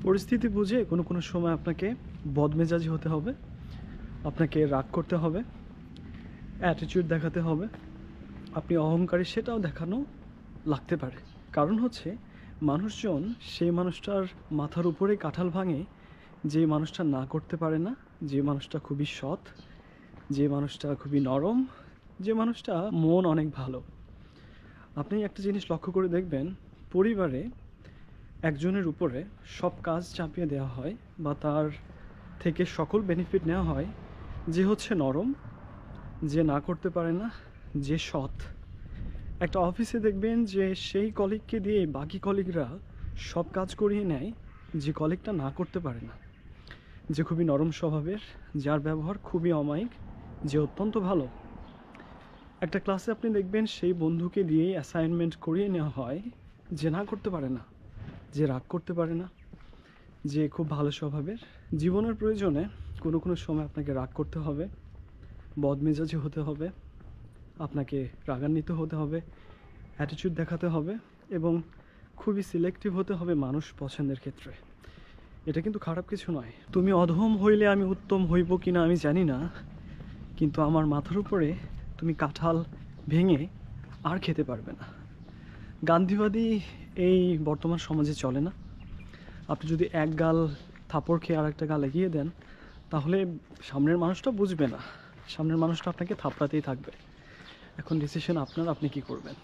পরিস্থিতি বুঝে কোনো কোনো সময় আপনাকে বদমেজাজি হতে হবে, আপনাকে রাগ করতে হবে, অ্যাটিটিউড দেখাতে হবে, আপনি অহংকারী সেটাও দেখানো লাগতে পারে। কারণ হচ্ছে মানুষজন সেই মানুষটার মাথার উপরে কাঁঠাল ভাঙে যে মানুষটা না করতে পারে না, যে মানুষটা খুবই সৎ, যে মানুষটা খুবই নরম, যে মানুষটা মন অনেক ভালো। আপনি একটা জিনিস লক্ষ্য করে দেখবেন, পরিবারে একজনের উপরে সব কাজ চাপিয়ে দেওয়া হয় বা তার থেকে সকল বেনিফিট নেওয়া হয় যে হচ্ছে নরম, যে না করতে পারে না, যে সৎ। একটা অফিসে দেখবেন যে সেই কলিগকে দিয়ে বাকি কলিগরা সব কাজ করিয়ে নেয়, যে কলিগটা না করতে পারে না, যে খুবই নরম স্বভাবের, যার ব্যবহার খুবই অমায়িক, যে অত্যন্ত ভালো। একটা ক্লাসে আপনি দেখবেন সেই বন্ধুকে দিয়েই অ্যাসাইনমেন্ট করিয়ে নেওয়া হয় যে না করতে পারে না, যে রাগ করতে পারে না, যে খুব ভালো স্বভাবের। জীবনের প্রয়োজনে কোনো কোনো সময় আপনাকে রাগ করতে হবে, বদমেজাজি হতে হবে, আপনাকে রাগান্বিত হতে হবে, অ্যাটিটিউড দেখাতে হবে এবং খুবই সিলেক্টিভ হতে হবে মানুষ পছন্দের ক্ষেত্রে। এটা কিন্তু খারাপ কিছু নয়। তুমি অধম হইলে আমি উত্তম হইব কিনা আমি জানি না, কিন্তু আমার মাথার উপরে তুমি কাঁঠাল ভেঙে আর খেতে পারবে না। গান্ধীবাদী এই বর্তমান সমাজে চলে না। আপনি যদি এক গাল থাপড় খেয়ে আর একটা গাল এগিয়ে দেন, তাহলে সামনের মানুষটা বুঝবে না, সামনের মানুষটা আপনাকে থাপড়াতেই থাকবে। এখন ডিসিশন আপনার, আপনি কি করবেন।